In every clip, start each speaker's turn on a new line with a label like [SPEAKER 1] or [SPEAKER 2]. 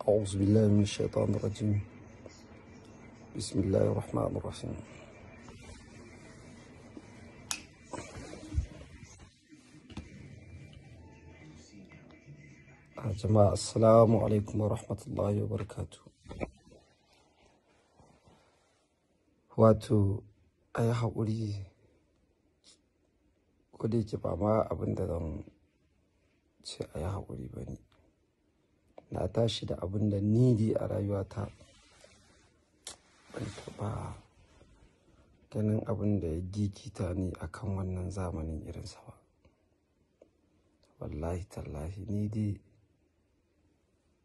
[SPEAKER 1] أعوذ بالله من الشيطان الرجيم. بسم الله الرحمن الرحيم. جماعة السلام عليكم ورحمة الله وبركاته. Wato a yi haƙuri ko da yake ba ma abin da zan ce a yi haƙuri ba ne. Na tashi da abin da ni dai a rayuwata ban taɓa ganin abin da ya gigita ni akan wannan zamanin irinsa ba. Wallahi tallahi ni dai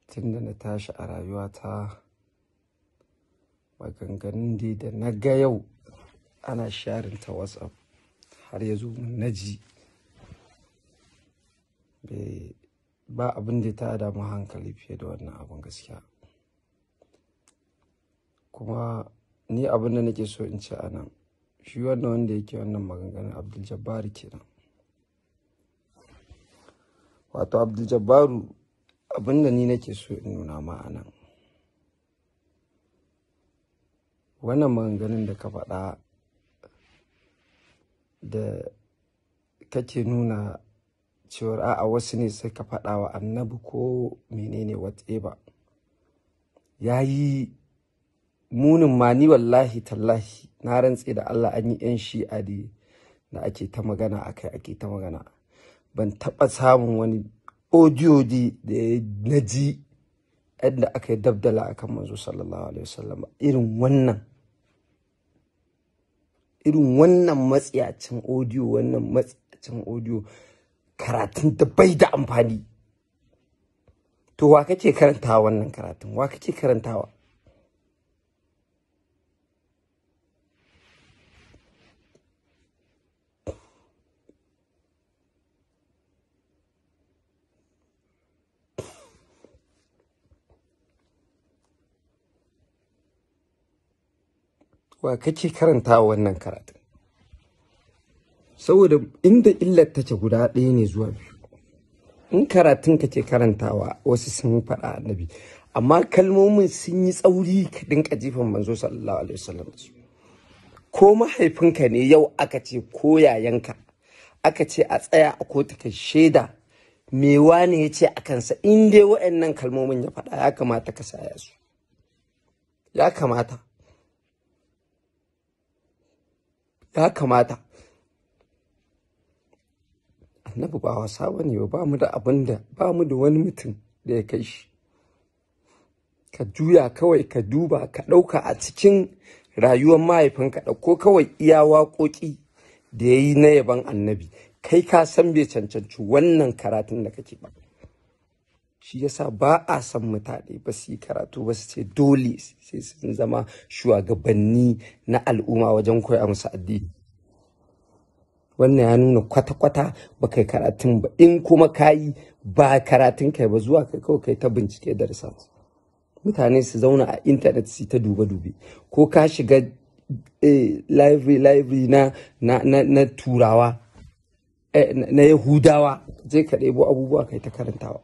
[SPEAKER 1] tun da na tashi a rayuwata maganganun dai da na ga yau ana sharing ta WhatsApp har ya zo mun naji ba abin da ta damu hankali fiye da wannan abin gaskiya. Kuma ni abin da nake so in ce anan, shi wannan wanda yake wannan maganganun Abdul Jabbar kenan. Wato Abdul Jabbaru abin da ni nake so in nuna ma anan, wannan maganganun da ka faɗa da kake nuna cewar a'a wasu ne sai ka faɗa wa Annabi ko menene whatever, yayi munin ma. ni wallahi tallahi na rantse da Allah an yi yan shi'a da ake ta magana ake ta magana, ban taɓa samun wani audio da na ji yadda aka yi dabdala akan manzo sallallahu alaihi wasallam irin wannan matsiyacin audio, karatun da bai da amfani. To wa kake karantawa wannan karatun? Wa kake karantawa? Wa kake karantawa wannan karatun? Saboda inda illar take guda ɗaya ne zuwa biyu. In karatun kake karantawa wasu sun faɗa Annabi, amma kalmomin sun yi tsauri ka dinka jifan manzo sallallahu alaihi wasallam. Ko mahaifinka ne yau aka ce ko yayanka aka ce a tsaya a kotu ka shaida me wane ya ce a kansa, in dai waɗannan kalmomin ya faɗa ya kamata ka saya su. Ya kamata Annabi ba wasa bane ba, mu da wani mutum da ya kai shi. Ka juya kawai ka duba ka ɗauka a cikin rayuwar mahaifinka, ɗauko kawai iya waƙoƙi da ya yi na yaban Annabi, kai ka san bai cancanci wannan karatun da kake ba. Shi yasa ba a san mutane ba su yi karatu ba su ce dole sai sun zama shugabanni na al'umma wajen koya musu addini. Wannan ya nuna kwata-kwata ba kai karatun ba. In kuma kayi ba karatun kai ba, zuwa kai kawai kai ta bincike da research. Mutane su zauna a intanet su ta dube-dube, ko ka shiga library na turawa na Yahudawa, je ka ɗebo abubuwa kai ta karantawa.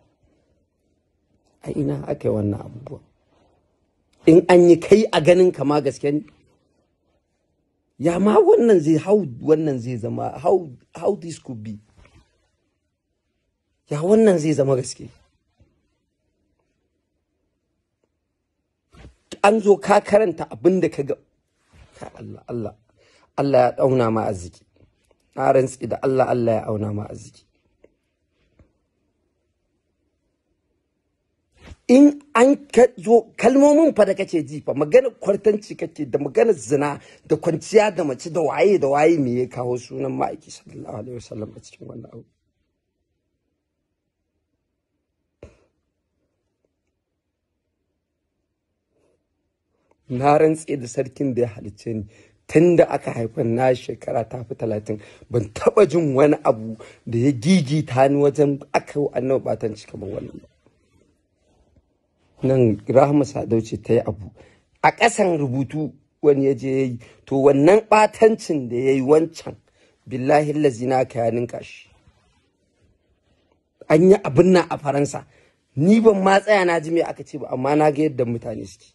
[SPEAKER 1] A ina aka yi wannan abubuwa? In an yi kai a ganin kama gaske ne? Ya ma wannan zai zama how this could be? Ya wannan zai zama gaske? An zo ka karanta abin da ka ga. Allah ya auna ma arziki. Na rantsi da Allah ya auna ma arziki. In an zo kalmomin fa da kake ji fa, maganar kwartanci kake da maganar zina da kwanciya da mace da waye me ya kawo sunan ma'aiki sallallahu alaihi wasallam a cikin wannan abu? Na rantse da sarkin da ya halicce ni, tun da aka haifa na shekara ta fi 30 ban taba jin wani abu da ya gigita ni wajen aka yi Annabi batanci kamar wannan ba. Nan Rahama Sadauce ta yi abu a ƙasan rubutu wani ya je ya yi, to wannan ɓatancin da ya yi wancan billahi lazina ka ya ninka shi. An yi abin nan a Faransa ni ban ma tsaya na ji me aka ce ba, amma na ga yadda mutane suke.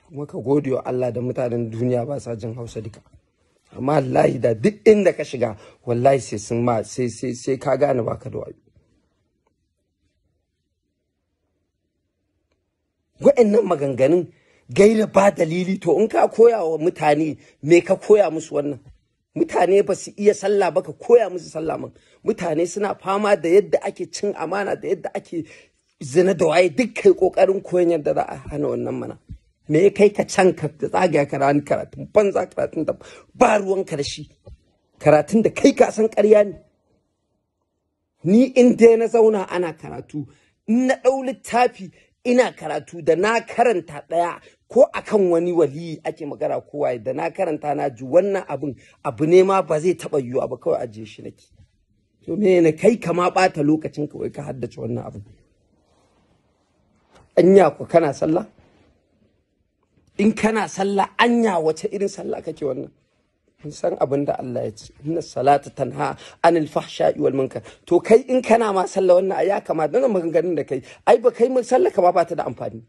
[SPEAKER 1] Kuma ka gode wa Allah da mutanen duniya ba sa jin Hausa duka. Amma wallahi da duk inda ka shiga wallahi sai sun ma sai ka gane baka da wayo. Wa'annan maganganun gaira ba dalili, to in ka koya wa mutane me ka koya musu wannan? Mutane ba su iya sallah ba, ka koya musu sallah man. Mutane suna fama da yadda ake cin amana, da yadda ake zina da waye, duk kai kokarin koyon yadda za a hana wannan mana. Me ya kai ka can ka tsagaya karatun banza, karatun da ba ruwan karshe, karatun da kai ka san ƙarya ne. Ni in dai na zauna ana karatu, in na ɗau littafi ina karatu, da na karanta ɗaya ko akan wani waliyi ake magana kowa, da na karanta na ji wannan abu ne ma ba zai taɓa yiwuwa ba, kawai ajiye shi nake. To me ne kai kama ɓata lokacin kawai ka haddace wannan abin? Anya ku kana sallah? In kana sallah anya wace irin sallah kake wannan? Mun san abin da Allah ya ce, inna salata tanha anil fahsha'i wal munkar. To kai in kana ma sallah wannan ya kamata, nan maganganun da kai ai ba kai mun sallah ka ba ta da amfani.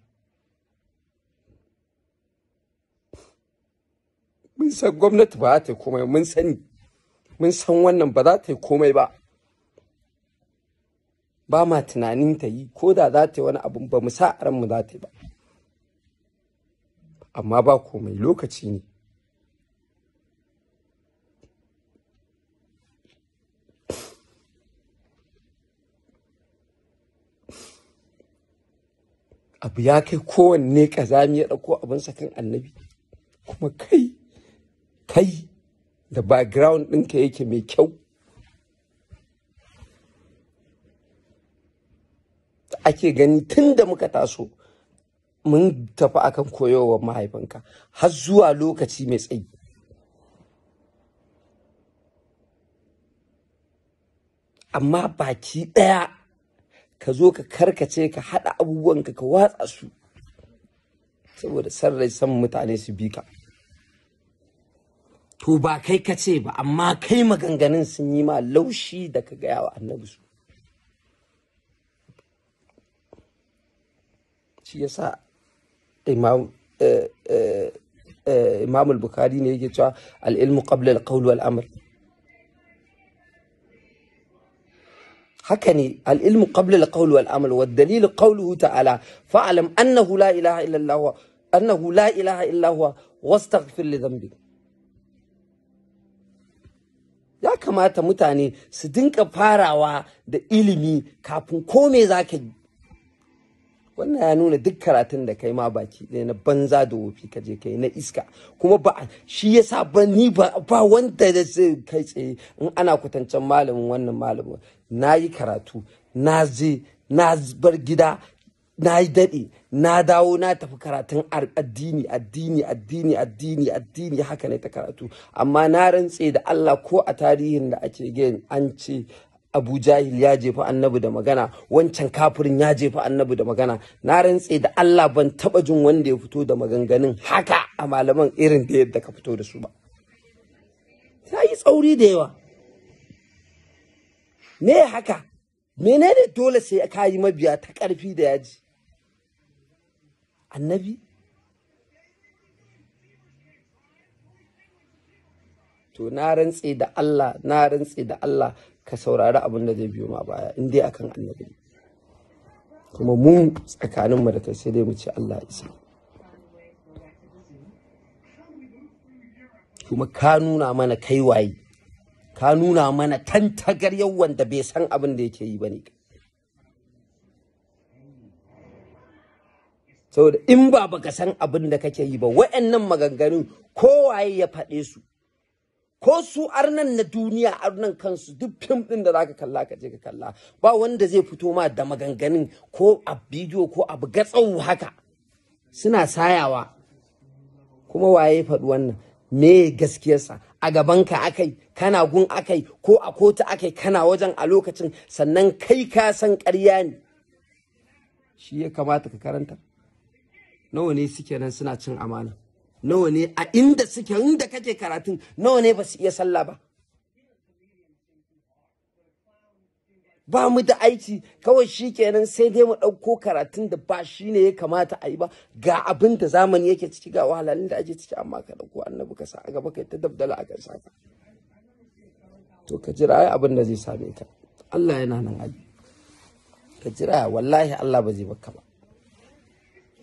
[SPEAKER 1] Mun san gwamnati ba ta yi komai, mun sani, mun san wannan ba za ta yi komai ba. Ba ma tunanin ta yi, ko da za ta yi wani abu ba mu sa ran mu za ta yi ba. Amma ba komai, lokaci ne. Abu ya kai kowanne ƙazami ya ɗauko abinsa kan Annabi, kuma kai da background ɗinka yake mai kyau, ake gani tun da muka taso mun tafi akan koyowar mahaifinka har zuwa lokaci mai tsayi. Amma baki ɗaya ka zo ka karkace, ka haɗa abubuwanka ka watsa su saboda san rai, san mutane su bi ka. To ba kai ka ce ba, amma kai maganganun sun yi ma laushi da ka gaya wa Annabi su. Shi yasa Imam al-Bukhari ne yake cewa al-ilmu qabla al-qawl wal amr. هكني العلم قبل القول والعمل، والدليل قوله تعالى فاعلم أنه لا إله إلا هو واستغفر لذنبك. ya kamata mutane su dinka farawa da ilimi kafin komai zaka yi. Wannan ya nuna duk karatun da kai ma baki ɗaya na banza da wofi ka je kai na iska. Kuma ba shi yasa ba wanda da zai kai tsaye in ana kwatancen malamin wannan malamin. Na yi karatu, na je na bar gida, na yi daɗe, na dawo na tafi karatun addini haka ne ta karatu. Amma na rantse da Allah, ko a tarihin da ake gani an ce Abu Jahil ya jefa Annabi da magana, wancan kafirin ya jefa Annabi da magana, na rantse da Allah ban taba jin wanda ya fito da maganganun haka a malaman irin da yadda ka fito da su ba. Ta yi tsauri da yawa. Me haka? Menene dole sai ka yi mabiya ta ƙarfi da yaji? Annabi? To na rantse da Allah ka saurari abin da zai biyo ma baya in dai akan Annabi. Kuma mu tsakaninmu da kai sai dai mu ce Allah ya isa. Kuma ka nuna mana kai waye, ka nuna mana tantagar yawan da bai san abin da yake yi bane. Saboda in ba baka san abin da kake yi ba, wa'annan maganganun kowaye ya faɗe su, ko su arnan na duniya, arnan kansu, duk fim ɗin da zaka kalla ka je ka kalla, ba wanda zai fito ma da maganganun ko a bidiyo ko abu gatsau haka suna sayawa. Kuma waye faɗi wannan? Me gaskiyarsa? A gabanka akai, kana gun akai, ko a kotu akai, kana wajen a lokacin, sannan kai ka san ƙarya ne. Shi ya kamata ka karanta. Nawa ne suke nan suna cin amana? Nawa ne a inda suke, inda kake karatun, nawa ne ba su iya sallah ba? ba mu da aiki kawai shikenan sai dai mu ɗauko karatun da ba shi ne ya kamata a yi ba, ga abin da zamani yake ciki, ga wahalhalun da ake ciki, amma ka ɗauko Annabi ka sa a gaba kai ta dabdala a kan saka. To ka jira ai abin da zai same ka, Allah yana nan ai. Ka jira, wallahi Allah ba zai bakka ba,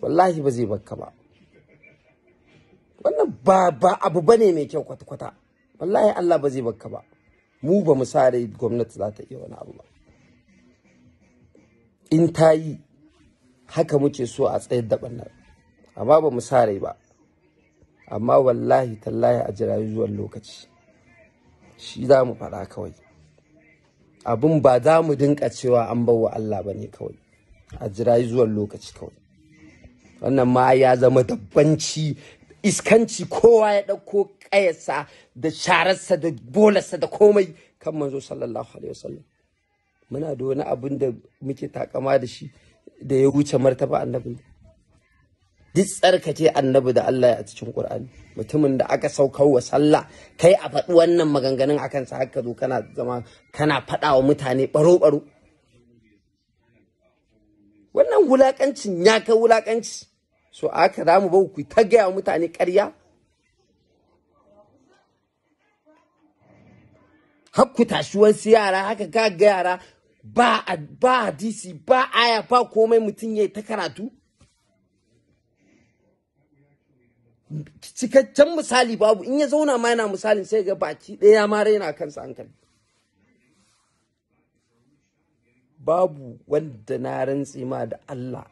[SPEAKER 1] wallahi ba zai bakka ba. Wannan ba abu bane mai kyau kwata-kwata, wallahi Allah ba zai bakka ba. Mu ba mu sa rai gwamnati za ta iya wani abu ba. In ta yi haka muke so a tsayar da ɓannar, amma ba mu sa rai ba. Amma wallahi tallahi a jira zuwan lokaci, shi za mu faɗa kawai. Abin ba za mu dinka cewa an bawa Allah ba ne kawai, a jira zuwan lokaci kawai. Wannan ma ya zama dabbanci, iskanci, kowa ya ɗauko ƙayarsa da shararsa da bolarsa da komai kan manzo sallallahu alaihi wasallam. Muna da wani abin da muke takama da shi da ya wuce martaba Annabi. Duk tsarkake Annabi da Allah ya cikin Qur'ani, mutumin da aka saukar wa sallah, kai a faɗi wannan maganganun akan sa, haka zo kana zama kana faɗa wa mutane baro-baro. Wannan wulakancin ya kai wulakanci. So aka za mu ba ku ta gaya wa mutane ƙarya? Hakku tashi wasu yara haka ga yara ba hadisi ba aya ba komai, mutum ya ta karatu. Cikakken misali babu, in ya zauna ma yana misalin sai ga baki ɗaya ma raina kansa hankali. Babu wanda na rantse ma da Allah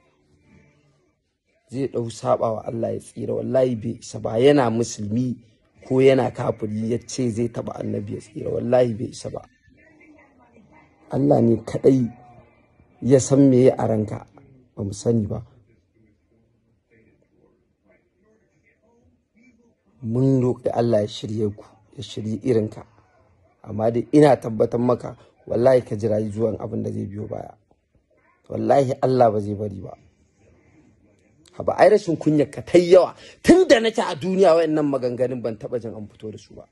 [SPEAKER 1] zai ɗau saba wa Allah ya tsira, wallahi bai isa ba. Yana musulmi ko yana kafiri ya ce zai taɓa Annabi ya tsira, wallahi bai isa ba. Allah ne kaɗai ya san me a ranka, ba mu sani ba. Mun roƙi Allah ya shirye ku, ya shirye irinka, amma dai ina tabbatar maka wallahi ka jira zuwan abin da zai biyo baya. Wallahi Allah ba zai bari ba. Haba ai rashin kunyar ka tai yawa, tunda nake a duniya wayannan maganganun ban taba jin an fito da su ba.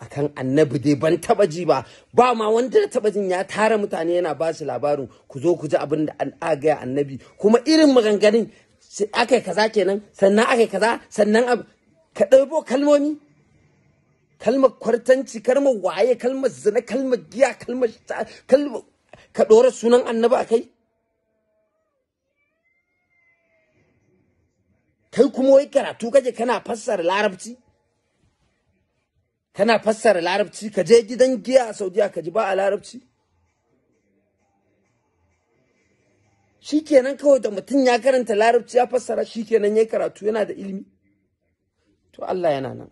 [SPEAKER 1] Akan Annabi dai ban taba ji ba, ba ma wanda da taba jin ya tara mutane yana ba su labarin ku zo ku ji abin da an aga Annabi, kuma irin maganganun sai akai kaza kenan, sannan akai kaza, sannan ka ɗauko kalmomi, kalmar kwartanci, kalmar waye, kalmar zina, kalmar giya, kalmar ka ɗora sunan Annabi akai. Kai kuma wai karatu kaje kana fassara larabci, kana fassara larabci, ka je gidan giya a Saudiya ka ji ba a larabci. Shikenan kawai da mutum ya karanta larabci ya fassara, shikenan yayi karatu, yana da ilimi. To Allah yana nan.